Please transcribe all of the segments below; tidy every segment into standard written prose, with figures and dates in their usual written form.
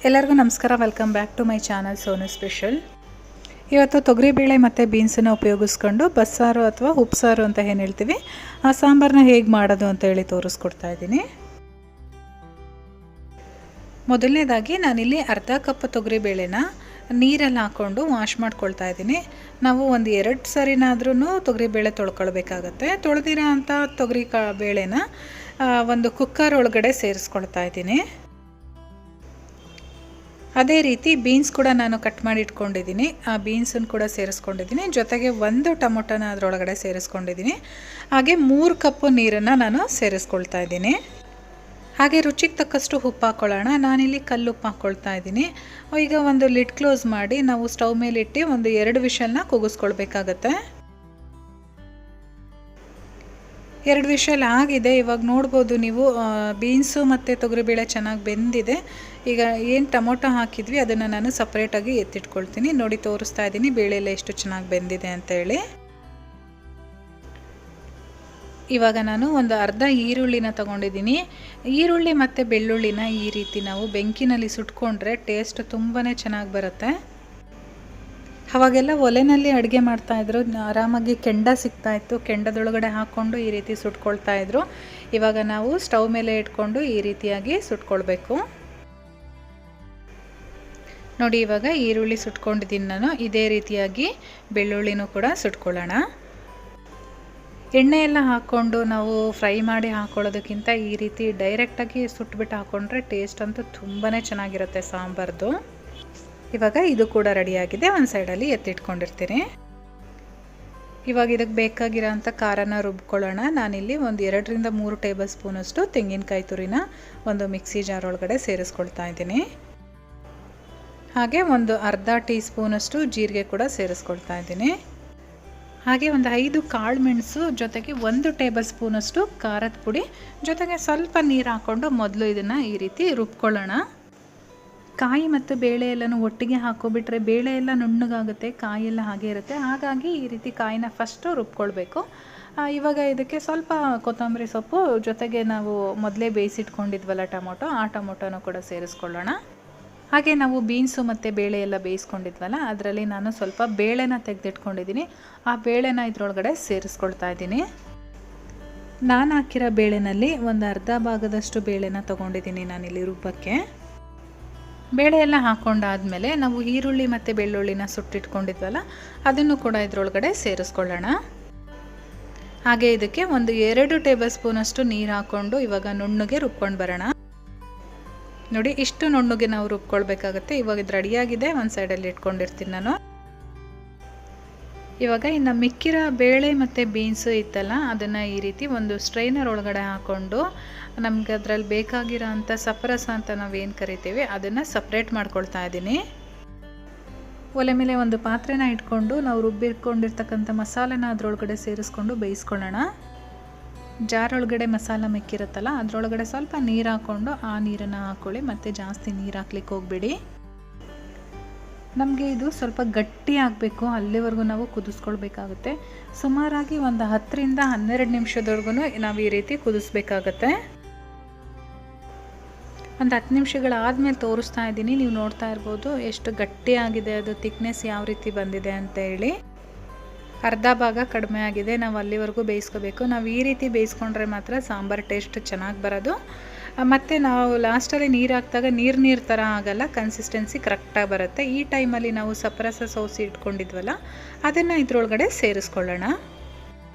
ಎಲ್ಲರಿಗೂ ನಮಸ್ಕಾರ. Welcome back to my channel Sonu special. ಇವತ್ತು ತೊಗರಿಬೇಳೆ ಮತ್ತು ಬೀನ್ಸನ್ನು ಉಪಯೋಗಿಸ್ಕೊಂಡು ಬಸ್ಸಾರು ಅಥವಾ ಉಪ್ಸಾರು ಅಂತ ಏನು ಹೇಳ್ತೀವಿ ಆ ಸಾಂಬಾರನ್ನ ಹೇಗೆ ಮಾಡೋದು ಅಂತ ಹೇಳಿ ತೋರಿಸ್ಕೊಡ್ತಾ ಇದ್ದೀನಿ. ಮೊದಲನೇದಾಗಿ ನಾನಿಲ್ಲಿ ಅರ್ಧ ಕಪ್ ತೊಗರಿಬೇಳೆನ ನೀರಲ್ಲಿ ಹಾಕ್ಕೊಂಡು ವಾಶ್ ಮಾಡ್ಕೊಳ್ತಾ ಇದ್ದೀನಿ. ನಾವು ಒಂದು 2 ಸರಿನಾದ್ರೂ ತೊಗರಿಬೇಳೆ ತೊಳ್ಕೊಳ್ಬೇಕಾಗತ್ತೆ. ತೊಳೆದಿರೋ ಅಂಥ ಬೇಳೆನ ಒಂದು ಕುಕ್ಕರ್ ಒಳಗಡೆ ಸೇರಿಸ್ಕೊಳ್ತಾ ಇದ್ದೀನಿ. ಅದೇ ರೀತಿ ಬೀನ್ಸ್ ಕೂಡ ನಾನು ಕಟ್ ಮಾಡಿ ಇಟ್ಕೊಂಡಿದ್ದೀನಿ. ಆ ಬೀನ್ಸನ್ನು ಕೂಡ ಸೇರಿಸ್ಕೊಂಡಿದ್ದೀನಿ. ಜೊತೆಗೆ 1 ಟೊಮೊಟೊನ ಅದರೊಳಗಡೆ ಸೇರಿಸ್ಕೊಂಡಿದ್ದೀನಿ. ಹಾಗೆ 3 ಕಪ್ ನೀರನ್ನು ನಾನು ಸೇರಿಸ್ಕೊಳ್ತಾ ಇದ್ದೀನಿ. ಹಾಗೆ ರುಚಿಗೆ ತಕ್ಕಷ್ಟು ಉಪ್ಪು ಹಾಕ್ಕೊಳ್ಳೋಣ. ನಾನಿಲ್ಲಿ ಕಲ್ಲುಪ್ಪು ಹಾಕ್ಕೊಳ್ತಾ ಇದ್ದೀನಿ. ಈಗ ಒಂದು ಲಿಡ್ ಕ್ಲೋಸ್ ಮಾಡಿ ನಾವು ಸ್ಟವ್ ಮೇಲೆ ಇಟ್ಟು ಒಂದು 2 ವಿಷಲ್ನ ಕೂಗಿಸ್ಕೊಳ್ಬೇಕಾಗತ್ತೆ. 2 ವಿಷಲ್ ಆಗಿದೆ. ಇವಾಗ ನೋಡ್ಬೋದು ನೀವು ಬೀನ್ಸು ಮತ್ತು ತೊಗರಿಬೇಳೆ ಚೆನ್ನಾಗಿ ಬೆಂದಿದೆ. ಈಗ ಏನು ಟೊಮೊಟೊ ಹಾಕಿದ್ವಿ ಅದನ್ನು ನಾನು ಸಪ್ರೇಟಾಗಿ ಎತ್ತಿಟ್ಕೊಳ್ತೀನಿ. ನೋಡಿ ತೋರಿಸ್ತಾ ಇದ್ದೀನಿ ಬೇಳೆಲ್ಲ ಎಷ್ಟು ಚೆನ್ನಾಗಿ ಬೆಂದಿದೆ ಅಂತೇಳಿ. ಇವಾಗ ನಾನು ಒಂದು ಅರ್ಧ ಈರುಳ್ಳಿನ ತೊಗೊಂಡಿದ್ದೀನಿ. ಈರುಳ್ಳಿ ಮತ್ತು ಬೆಳ್ಳುಳ್ಳಿನ ಈ ರೀತಿ ನಾವು ಬೆಂಕಿನಲ್ಲಿ ಸುಟ್ಕೊಂಡ್ರೆ ಟೇಸ್ಟ್ ತುಂಬಾ ಚೆನ್ನಾಗಿ ಬರುತ್ತೆ. ಅವಾಗೆಲ್ಲ ಒಲೆಯಲ್ಲಿ ಅಡುಗೆ ಮಾಡ್ತಾಯಿದ್ರು, ಆರಾಮಾಗಿ ಕೆಂಡ ಸಿಗ್ತಾಯಿತ್ತು. ಕೆಂಡದೊಳಗಡೆ ಹಾಕ್ಕೊಂಡು ಈ ರೀತಿ ಸುಟ್ಕೊಳ್ತಾಯಿದ್ರು. ಇವಾಗ ನಾವು ಸ್ಟವ್ ಮೇಲೆ ಇಟ್ಕೊಂಡು ಈ ರೀತಿಯಾಗಿ ಸುಟ್ಕೊಳ್ಬೇಕು. ನೋಡಿ ಇವಾಗ ಈರುಳ್ಳಿ ಸುಟ್ಕೊಂಡಿದ್ದೀನಿ ನಾನು. ಇದೇ ರೀತಿಯಾಗಿ ಬೆಳ್ಳುಳ್ಳಿನೂ ಕೂಡ ಸುಟ್ಕೊಳ್ಳೋಣ. ಎಣ್ಣೆ ಎಲ್ಲ ಹಾಕ್ಕೊಂಡು ನಾವು ಫ್ರೈ ಮಾಡಿ ಹಾಕ್ಕೊಳ್ಳೋದಕ್ಕಿಂತ ಈ ರೀತಿ ಡೈರೆಕ್ಟಾಗಿ ಸುಟ್ಬಿಟ್ಟು ಹಾಕ್ಕೊಂಡ್ರೆ ಟೇಸ್ಟ್ ಅಂತೂ ತುಂಬಾ ಚೆನ್ನಾಗಿರುತ್ತೆ ಸಾಂಬಾರ್ದು. ಇವಾಗ ಇದು ಕೂಡ ರೆಡಿಯಾಗಿದೆ. ಒಂದು ಸೈಡಲ್ಲಿ ಎತ್ತಿಟ್ಕೊಂಡಿರ್ತೀನಿ. ಇವಾಗ ಇದಕ್ಕೆ ಬೇಕಾಗಿರೋ ಅಂಥ ಖಾರನ ರುಬ್ಕೊಳ್ಳೋಣ. ನಾನಿಲ್ಲಿ ಒಂದು 2ರಿಂದ 3 ಟೇಬಲ್ ಸ್ಪೂನಷ್ಟು ತೆಂಗಿನಕಾಯಿ ತುರಿನ ಒಂದು ಮಿಕ್ಸಿ ಜಾರ್ ಒಳಗಡೆ ಸೇರಿಸ್ಕೊಳ್ತಾ ಇದ್ದೀನಿ. ಹಾಗೆ ಒಂದು ಅರ್ಧ ಟೀ ಸ್ಪೂನಷ್ಟು ಜೀರಿಗೆ ಕೂಡ ಸೇರಿಸ್ಕೊಳ್ತಾ ಇದ್ದೀನಿ. ಹಾಗೆ ಒಂದು 5 ಕಾಳು ಮೆಣಸು, ಜೊತೆಗೆ 1 ಟೇಬಲ್ ಸ್ಪೂನಷ್ಟು ಖಾರದ ಪುಡಿ, ಜೊತೆಗೆ ಸ್ವಲ್ಪ ನೀರು ಹಾಕ್ಕೊಂಡು ಮೊದಲು ಇದನ್ನು ಈ ರೀತಿ ರುಬ್ಕೊಳ್ಳೋಣ. ಕಾಯಿ ಮತ್ತು ಬೇಳೆ ಎಲ್ಲನೂ ಒಟ್ಟಿಗೆ ಹಾಕೋಬಿಟ್ರೆ ಬೇಳೆ ಎಲ್ಲ ನುಣ್ಣಗಾಗುತ್ತೆ, ಕಾಯಿ ಎಲ್ಲ ಹಾಗೆ ಇರುತ್ತೆ. ಹಾಗಾಗಿ ಈ ರೀತಿ ಕಾಯಿನ ಫಸ್ಟು ರುಬ್ಕೊಳ್ಬೇಕು. ಇವಾಗ ಇದಕ್ಕೆ ಸ್ವಲ್ಪ ಕೊತ್ತಂಬರಿ ಸೊಪ್ಪು, ಜೊತೆಗೆ ನಾವು ಮೊದಲೇ ಬೇಯಿಸಿಟ್ಕೊಂಡಿದ್ವಲ್ಲ ಟೊಮೊಟೊ, ಆ ಟೊಮೊಟೊನೂ ಕೂಡ ಸೇರಿಸ್ಕೊಳ್ಳೋಣ. ಹಾಗೆ ನಾವು ಬೀನ್ಸು ಮತ್ತು ಬೇಳೆ ಎಲ್ಲ ಬೇಯಿಸ್ಕೊಂಡಿದ್ವಲ್ಲ ಅದರಲ್ಲಿ ನಾನು ಸ್ವಲ್ಪ ಬೇಳೆನ ತೆಗೆದಿಟ್ಕೊಂಡಿದ್ದೀನಿ. ಆ ಬೇಳೆನ ಇದರೊಳಗಡೆ ಸೇರಿಸ್ಕೊಳ್ತಾ ಇದ್ದೀನಿ. ನಾನು ಹಾಕಿರೋ ಬೇಳೆನಲ್ಲಿ ಒಂದು ಅರ್ಧ ಭಾಗದಷ್ಟು ಬೇಳೆನ ತೊಗೊಂಡಿದ್ದೀನಿ ನಾನಿಲ್ಲಿ ರುಬ್ಬಕ್ಕೆ. ಬೇಳೆ ಎಲ್ಲ ಹಾಕ್ಕೊಂಡಾದಮೇಲೆ ನಾವು ಈರುಳ್ಳಿ ಮತ್ತು ಬೆಳ್ಳುಳ್ಳಿನ ಸುಟ್ಟಿಟ್ಕೊಂಡಿದ್ವಲ್ಲ ಅದನ್ನು ಕೂಡ ಇದರೊಳಗಡೆ ಸೇರಿಸ್ಕೊಳ್ಳೋಣ. ಹಾಗೆ ಇದಕ್ಕೆ ಒಂದು 2 ಟೇಬಲ್ ಸ್ಪೂನಷ್ಟು ನೀರು ಹಾಕ್ಕೊಂಡು ಇವಾಗ ನುಣ್ಣಗೆ ರುಬ್ಕೊಂಡು ಬರೋಣ. ನೋಡಿ ಇಷ್ಟು ನುಣ್ಣಗೆ ನಾವು ರುಬ್ಕೊಳ್ಬೇಕಾಗತ್ತೆ. ಇವಾಗ ಇದು ರೆಡಿಯಾಗಿದೆ. ಒಂದು ಸೈಡಲ್ಲಿ ಇಟ್ಕೊಂಡಿರ್ತೀನಿ ನಾನು. ಇವಾಗ ಇನ್ನು ಮಿಕ್ಕಿರೋ ಬೇಳೆ ಮತ್ತು ಬೀನ್ಸು ಇತ್ತಲ್ಲ ಅದನ್ನು ಈ ರೀತಿ ಒಂದು ಸ್ಟ್ರೈನರ್ ಒಳಗಡೆ ಹಾಕ್ಕೊಂಡು ನಮ್ಗೆ ಅದರಲ್ಲಿ ಬೇಕಾಗಿರೋ ಅಂಥ ಸಪ್ಪರಸ ಅಂತ ನಾವೇನು ಕರಿತೀವಿ ಅದನ್ನು ಸಪ್ರೇಟ್ ಮಾಡ್ಕೊಳ್ತಾ ಇದ್ದೀನಿ. ಒಲೆ ಮೇಲೆ ಒಂದು ಪಾತ್ರೆನ ಇಟ್ಕೊಂಡು ನಾವು ರುಬ್ಬಿಟ್ಕೊಂಡಿರ್ತಕ್ಕಂಥ ಮಸಾಲೆನ ಅದರೊಳಗಡೆ ಸೇರಿಸ್ಕೊಂಡು ಬೇಯಿಸ್ಕೊಳ್ಳೋಣ. ಜಾರ್ ಒಳಗಡೆ ಮಸಾಲ ಮಿಕ್ಕಿರುತ್ತಲ್ಲ ಅದರೊಳಗಡೆ ಸ್ವಲ್ಪ ನೀರು ಹಾಕ್ಕೊಂಡು ಆ ನೀರನ್ನು ಹಾಕ್ಕೊಳ್ಳಿ. ಮತ್ತು ಜಾಸ್ತಿ ನೀರು ಹಾಕ್ಲಿಕ್ಕೆ ಹೋಗಬೇಡಿ. ನಮಗೆ ಇದು ಸ್ವಲ್ಪ ಗಟ್ಟಿ ಆಗಬೇಕು, ಅಲ್ಲಿವರೆಗೂ ನಾವು ಕುದಿಸ್ಕೊಳ್ಬೇಕಾಗುತ್ತೆ. ಸುಮಾರಾಗಿ ಒಂದು 10ರಿಂದ 12 ನಿಮಿಷದವರೆಗೂ ನಾವು ಈ ರೀತಿ ಕುದಿಸ್ಬೇಕಾಗತ್ತೆ. ಒಂದು 10 ನಿಮಿಷಗಳಾದಮೇಲೆ ತೋರಿಸ್ತಾ ಇದ್ದೀನಿ. ನೀವು ನೋಡ್ತಾ ಇರ್ಬೋದು ಎಷ್ಟು ಗಟ್ಟಿಯಾಗಿದೆ, ಅದು ಥಿಕ್ನೆಸ್ ಯಾವ ರೀತಿ ಬಂದಿದೆ ಅಂತ ಹೇಳಿ. ಅರ್ಧ ಭಾಗ ಕಡಿಮೆ ಆಗಿದೆ. ನಾವು ಅಲ್ಲಿವರೆಗೂ ಬೇಯಿಸ್ಕೋಬೇಕು. ನಾವು ಈ ರೀತಿ ಬೇಯಿಸ್ಕೊಂಡ್ರೆ ಮಾತ್ರ ಸಾಂಬಾರು ಟೇಸ್ಟ್ ಚೆನ್ನಾಗಿ ಬರೋದು. ಮತ್ತು ನಾವು ಲಾಸ್ಟಲ್ಲಿ ನೀರು ಹಾಕಿದಾಗ ನೀರು ಥರ ಆಗಲ್ಲ, ಕನ್ಸಿಸ್ಟೆನ್ಸಿ ಕರೆಕ್ಟಾಗಿ ಬರುತ್ತೆ. ಈ ಟೈಮಲ್ಲಿ ನಾವು ಸಪ್ಪರಸ ಸೋಸಿ ಇಟ್ಕೊಂಡಿದ್ವಲ್ಲ ಅದನ್ನು ಇದರೊಳಗಡೆ ಸೇರಿಸ್ಕೊಳ್ಳೋಣ.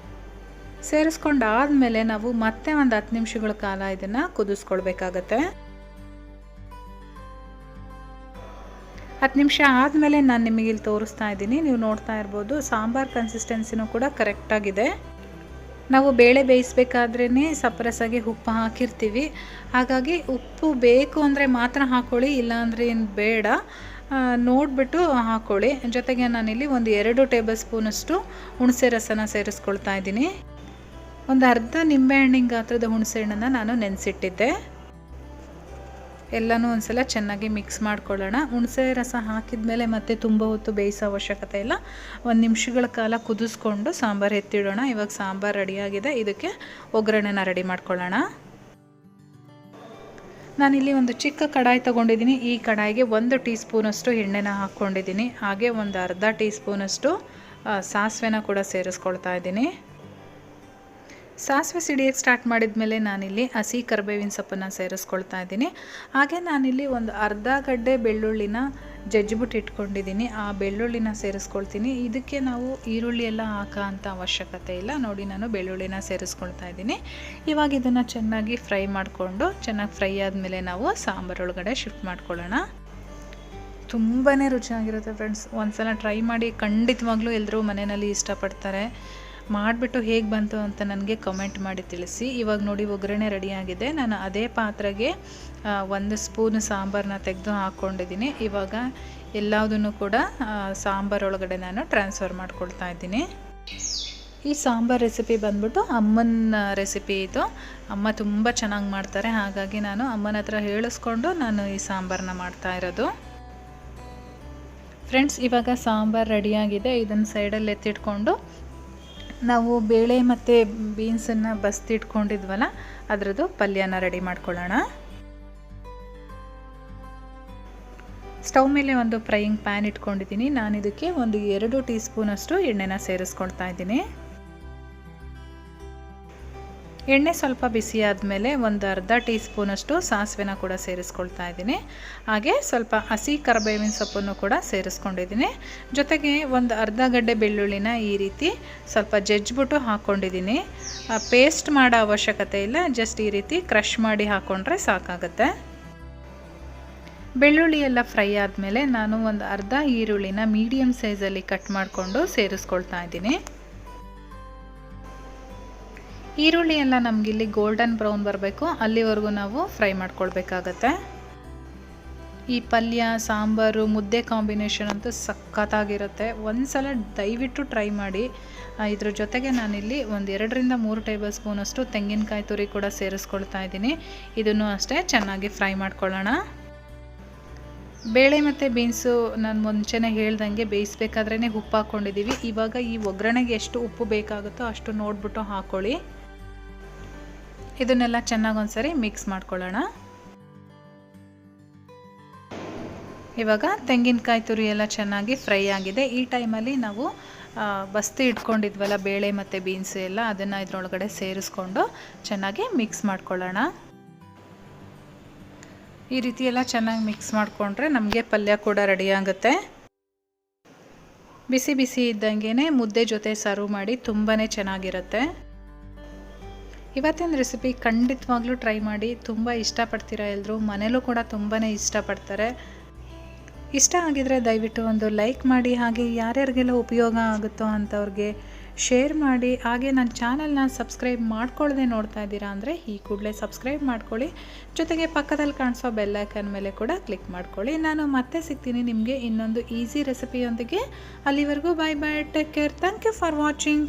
ಸೇರಿಸ್ಕೊಂಡಾದಮೇಲೆ ನಾವು ಮತ್ತೆ ಒಂದು 10 ನಿಮಿಷಗಳ ಕಾಲ ಇದನ್ನು ಕುದಿಸ್ಕೊಳ್ಬೇಕಾಗತ್ತೆ. 10 ನಿಮಿಷ ಆದಮೇಲೆ ನಾನು ನಿಮಗೆ ಇಲ್ಲಿ ತೋರಿಸ್ತಾ ಇದ್ದೀನಿ. ನೀವು ನೋಡ್ತಾ ಇರ್ಬೋದು ಸಾಂಬಾರು ಕನ್ಸಿಸ್ಟೆನ್ಸಿನೂ ಕೂಡ ಕರೆಕ್ಟಾಗಿದೆ. ನಾವು ಬೇಳೆ ಬೇಯಿಸ್ಬೇಕಾದ್ರೇ ಸಪ್ಪರಸಾಗಿ ಉಪ್ಪು ಹಾಕಿರ್ತೀವಿ. ಹಾಗಾಗಿ ಉಪ್ಪು ಬೇಕು ಅಂದರೆ ಮಾತ್ರ ಹಾಕ್ಕೊಳ್ಳಿ, ಇಲ್ಲಾಂದರೆ ಏನು ಬೇಡ, ನೋಡಿಬಿಟ್ಟು ಹಾಕ್ಕೊಳ್ಳಿ. ಜೊತೆಗೆ ನಾನಿಲ್ಲಿ ಒಂದು 2 ಟೇಬಲ್ ಸ್ಪೂನಷ್ಟು ಹುಣಸೆ ರಸನ ಸೇರಿಸ್ಕೊಳ್ತಾ ಇದ್ದೀನಿ. ಒಂದು ಅರ್ಧ ನಿಂಬೆಹಣ್ಣಿನ ಗಾತ್ರದ ಹುಣಸೆ ಹಣ್ಣನ್ನು ನಾನು ನೆನೆಸಿಟ್ಟಿದ್ದೆ. ಎಲ್ಲನೂ ಒಂದ್ಸಲ ಚೆನ್ನಾಗಿ ಮಿಕ್ಸ್ ಮಾಡ್ಕೊಳ್ಳೋಣ. ಹುಣಸೆ ರಸ ಹಾಕಿದ ಮೇಲೆ ಮತ್ತೆ ತುಂಬ ಹೊತ್ತು ಬೇಯಿಸೋ ಅವಶ್ಯಕತೆ ಇಲ್ಲ. 1 ನಿಮಿಷಗಳ ಕಾಲ ಕುದಿಸ್ಕೊಂಡು ಸಾಂಬಾರು ಎತ್ತಿಡೋಣ. ಇವಾಗ ಸಾಂಬಾರು ರೆಡಿಯಾಗಿದೆ. ಇದಕ್ಕೆ ಒಗ್ಗರಣೆನ ರೆಡಿ ಮಾಡ್ಕೊಳ್ಳೋಣ. ನಾನಿಲ್ಲಿ ಒಂದು ಚಿಕ್ಕ ಕಡಾಯಿ ತೊಗೊಂಡಿದ್ದೀನಿ. ಈ ಕಡಾಯಿಗೆ 1 ಟೀ ಸ್ಪೂನಷ್ಟು ಎಣ್ಣೆನ ಹಾಕ್ಕೊಂಡಿದ್ದೀನಿ. ಹಾಗೆ ಒಂದು ಅರ್ಧ ಟೀ ಸ್ಪೂನಷ್ಟು ಸಾಸಿವೆನ ಕೂಡ ಸೇರಿಸ್ಕೊಳ್ತಾ ಇದ್ದೀನಿ. ಸಾಸಿವೆ ಸಿಡಿಯೋಕ್ಕೆ ಸ್ಟಾರ್ಟ್ ಮಾಡಿದ ಮೇಲೆ ನಾನಿಲ್ಲಿ ಹಸಿ ಕರಿಬೇವಿನ ಸೊಪ್ಪನ್ನು ಸೇರಿಸ್ಕೊಳ್ತಾ ಇದ್ದೀನಿ. ಹಾಗೆ ನಾನಿಲ್ಲಿ ಒಂದು ಅರ್ಧ ಗಡ್ಡೆ ಬೆಳ್ಳುಳ್ಳಿನ ಜಜ್ಜಿಬಿಟ್ಟು ಇಟ್ಕೊಂಡಿದ್ದೀನಿ. ಆ ಬೆಳ್ಳುಳ್ಳಿನ ಸೇರಿಸ್ಕೊಳ್ತೀನಿ. ಇದಕ್ಕೆ ನಾವು ಈರುಳ್ಳಿ ಎಲ್ಲ ಹಾಕೋ ಅಂಥ ಅವಶ್ಯಕತೆ ಇಲ್ಲ. ನೋಡಿ, ನಾನು ಬೆಳ್ಳುಳ್ಳಿನ ಸೇರಿಸ್ಕೊಳ್ತಾ ಇದ್ದೀನಿ. ಇವಾಗ ಇದನ್ನು ಚೆನ್ನಾಗಿ ಫ್ರೈ ಮಾಡಿಕೊಂಡು, ಚೆನ್ನಾಗಿ ಫ್ರೈ ಆದಮೇಲೆ ನಾವು ಸಾಂಬಾರೊಳಗಡೆ ಶಿಫ್ಟ್ ಮಾಡ್ಕೊಳ್ಳೋಣ. ತುಂಬಾ ರುಚಿಯಾಗಿರುತ್ತೆ ಫ್ರೆಂಡ್ಸ್. ಒಂದ್ಸಲ ಟ್ರೈ ಮಾಡಿ, ಖಂಡಿತವಾಗ್ಲೂ ಎಲ್ಲರೂ ಮನೆಯಲ್ಲಿ ಇಷ್ಟಪಡ್ತಾರೆ. ಮಾಡಿಬಿಟ್ಟು ಹೇಗೆ ಬಂತು ಅಂತ ನನಗೆ ಕಮೆಂಟ್ ಮಾಡಿ ತಿಳಿಸಿ. ಇವಾಗ ನೋಡಿ, ಒಗ್ಗರಣೆ ರೆಡಿಯಾಗಿದೆ. ನಾನು ಅದೇ ಪಾತ್ರೆಗೆ 1 ಸ್ಪೂನ್ ಸಾಂಬಾರನ್ನ ತೆಗೆದು ಹಾಕ್ಕೊಂಡಿದ್ದೀನಿ. ಇವಾಗ ಎಲ್ಲದನ್ನು ಕೂಡ ಸಾಂಬಾರೊಳಗಡೆ ನಾನು ಟ್ರಾನ್ಸ್ಫರ್ ಮಾಡ್ಕೊಳ್ತಾ ಇದ್ದೀನಿ. ಈ ಸಾಂಬಾರ್ ರೆಸಿಪಿ ಬಂದ್ಬಿಟ್ಟು ಅಮ್ಮನ ರೆಸಿಪಿ ಇದು. ಅಮ್ಮ ತುಂಬ ಚೆನ್ನಾಗಿ ಮಾಡ್ತಾರೆ. ಹಾಗಾಗಿ ನಾನು ಅಮ್ಮನ ಹತ್ರ ಹೇಳಿಸ್ಕೊಂಡು ನಾನು ಈ ಸಾಂಬಾರನ್ನ ಮಾಡ್ತಾ ಇರೋದು. ಫ್ರೆಂಡ್ಸ್, ಇವಾಗ ಸಾಂಬಾರು ರೆಡಿಯಾಗಿದೆ. ಇದನ್ನು ಸೈಡಲ್ಲಿ ಎತ್ತಿಟ್ಕೊಂಡು ನಾವು ಬೇಳೆ ಮತ್ತು ಬೀನ್ಸನ್ನು ಬಸ್ತಿಟ್ಕೊಂಡಿದ್ವಲ್ಲ, ಅದರದ್ದು ಪಲ್ಯನ ರೆಡಿ ಮಾಡ್ಕೊಳ್ಳೋಣ. ಸ್ಟವ್ ಮೇಲೆ ಒಂದು ಫ್ರೈಯಿಂಗ್ ಪ್ಯಾನ್ ಇಟ್ಕೊಂಡಿದ್ದೀನಿ. ನಾನು ಇದಕ್ಕೆ ಒಂದು 2 ಟೀ ಸ್ಪೂನಷ್ಟು ಎಣ್ಣೆನ ಸೇರಿಸ್ಕೊಳ್ತಾ ಇದ್ದೀನಿ. ಎಣ್ಣೆ ಸ್ವಲ್ಪ ಬಿಸಿ ಆದಮೇಲೆ ಒಂದು ಅರ್ಧ ಟೀ ಸ್ಪೂನಷ್ಟು ಸಾಸಿವೆನ ಕೂಡ ಸೇರಿಸ್ಕೊಳ್ತಾ ಇದ್ದೀನಿ. ಹಾಗೆ ಸ್ವಲ್ಪ ಹಸಿ ಕರಿಬೇವಿನ ಸೊಪ್ಪನ್ನು ಕೂಡ ಸೇರಿಸ್ಕೊಂಡಿದ್ದೀನಿ. ಜೊತೆಗೆ ಒಂದು ಅರ್ಧ ಗಡ್ಡೆ ಬೆಳ್ಳುಳ್ಳಿನ ಈ ರೀತಿ ಸ್ವಲ್ಪ ಜಜ್ಜಿಬಿಟ್ಟು ಹಾಕ್ಕೊಂಡಿದ್ದೀನಿ. ಪೇಸ್ಟ್ ಮಾಡೋ ಅವಶ್ಯಕತೆ ಇಲ್ಲ, ಜಸ್ಟ್ ಈ ರೀತಿ ಕ್ರಷ್ ಮಾಡಿ ಹಾಕ್ಕೊಂಡ್ರೆ ಸಾಕಾಗುತ್ತೆ. ಬೆಳ್ಳುಳ್ಳಿ ಎಲ್ಲ ಫ್ರೈ ಆದಮೇಲೆ ನಾನು ಒಂದು ಅರ್ಧ ಈರುಳ್ಳಿನ ಮೀಡಿಯಮ್ ಸೈಜಲ್ಲಿ ಕಟ್ ಮಾಡಿಕೊಂಡು ಸೇರಿಸ್ಕೊಳ್ತಾ ಇದ್ದೀನಿ. ಈರುಳ್ಳಿ ಎಲ್ಲ ನಮಗಿಲ್ಲಿ ಗೋಲ್ಡನ್ ಬ್ರೌನ್ ಬರಬೇಕು, ಅಲ್ಲಿವರೆಗೂ ನಾವು ಫ್ರೈ ಮಾಡ್ಕೊಳ್ಬೇಕಾಗತ್ತೆ. ಈ ಪಲ್ಯ, ಸಾಂಬಾರು, ಮುದ್ದೆ ಕಾಂಬಿನೇಷನ್ ಅಂತೂ ಸಖತ್ತಾಗಿರುತ್ತೆ. ಒಂದು ಸಲ ದಯವಿಟ್ಟು ಟ್ರೈ ಮಾಡಿ. ಇದ್ರ ಜೊತೆಗೆ ನಾನಿಲ್ಲಿ ಒಂದು 2ರಿಂದ 3 ಟೇಬಲ್ ಸ್ಪೂನಷ್ಟು ತೆಂಗಿನಕಾಯಿ ತುರಿ ಕೂಡ ಸೇರಿಸ್ಕೊಳ್ತಾ ಇದ್ದೀನಿ. ಇದನ್ನು ಅಷ್ಟೇ ಚೆನ್ನಾಗಿ ಫ್ರೈ ಮಾಡ್ಕೊಳ್ಳೋಣ. ಬೇಳೆ ಮತ್ತು ಬೀನ್ಸು ನಾನು ಮುಂಚೆನೇ ಹೇಳ್ದಂಗೆ ಬೇಯಿಸ್ಬೇಕಾದ್ರೇ ಉಪ್ಪು ಹಾಕ್ಕೊಂಡಿದ್ದೀವಿ. ಇವಾಗ ಈ ಒಗ್ಗರಣೆಗೆ ಎಷ್ಟು ಉಪ್ಪು ಬೇಕಾಗುತ್ತೋ ಅಷ್ಟು ನೋಡಿಬಿಟ್ಟು ಹಾಕ್ಕೊಳ್ಳಿ. ಇದನ್ನೆಲ್ಲ ಚೆನ್ನಾಗಿ ಒಂದ್ಸರಿ ಮಿಕ್ಸ್ ಮಾಡ್ಕೊಳ್ಳೋಣ. ಇವಾಗ ತೆಂಗಿನಕಾಯಿ ತುರಿ ಎಲ್ಲ ಚೆನ್ನಾಗಿ ಫ್ರೈ ಆಗಿದೆ. ಈ ಟೈಮಲ್ಲಿ ನಾವು ಬಸ್ತಿ ಇಟ್ಕೊಂಡಿದ್ವಲ್ಲ ಬೇಳೆ ಮತ್ತು ಬೀನ್ಸ್ ಎಲ್ಲ, ಅದನ್ನು ಇದರೊಳಗಡೆ ಸೇರಿಸ್ಕೊಂಡು ಚೆನ್ನಾಗಿ ಮಿಕ್ಸ್ ಮಾಡ್ಕೊಳ್ಳೋಣ. ಈ ರೀತಿ ಎಲ್ಲ ಚೆನ್ನಾಗಿ ಮಿಕ್ಸ್ ಮಾಡಿಕೊಂಡ್ರೆ ನಮಗೆ ಪಲ್ಯ ಕೂಡ ರೆಡಿ ಆಗುತ್ತೆ. ಬಿಸಿ ಬಿಸಿ ಇದ್ದಂಗೆ ಮುದ್ದೆ ಜೊತೆ ಸರ್ವ್ ಮಾಡಿ ತುಂಬಾ ಚೆನ್ನಾಗಿರುತ್ತೆ. ಇವತ್ತಿನ ರೆಸಿಪಿ ಖಂಡಿತವಾಗ್ಲೂ ಟ್ರೈ ಮಾಡಿ. ತುಂಬ ಇಷ್ಟಪಡ್ತೀರ ಎಲ್ಲರೂ, ಮನೇಲೂ ಕೂಡ ತುಂಬಾ ಇಷ್ಟಪಡ್ತಾರೆ. ಇಷ್ಟ ಆಗಿದರೆ ದಯವಿಟ್ಟು ಒಂದು ಲೈಕ್ ಮಾಡಿ. ಹಾಗೆ ಯಾರ್ಯಾರಿಗೆಲ್ಲ ಉಪಯೋಗ ಆಗುತ್ತೋ ಅಂಥವ್ರಿಗೆ ಶೇರ್ ಮಾಡಿ. ಹಾಗೆ ನನ್ನ ಚಾನಲ್ನ ಸಬ್ಸ್ಕ್ರೈಬ್ ಮಾಡ್ಕೊಳ್ಳದೆ ನೋಡ್ತಾ ಇದ್ದೀರಾ ಅಂದರೆ ಈ ಕೂಡಲೇ ಸಬ್ಸ್ಕ್ರೈಬ್ ಮಾಡ್ಕೊಳ್ಳಿ. ಜೊತೆಗೆ ಪಕ್ಕದಲ್ಲಿ ಕಾಣಿಸೋ ಬೆಲ್ ಐಕಾನ್ ಮೇಲೆ ಕೂಡ ಕ್ಲಿಕ್ ಮಾಡ್ಕೊಳ್ಳಿ. ನಾನು ಮತ್ತೆ ಸಿಗ್ತೀನಿ ನಿಮಗೆ ಇನ್ನೊಂದು ಈಸಿ ರೆಸಿಪಿಯೊಂದಿಗೆ. ಅಲ್ಲಿವರೆಗೂ bye bye, take care, thank you for watching.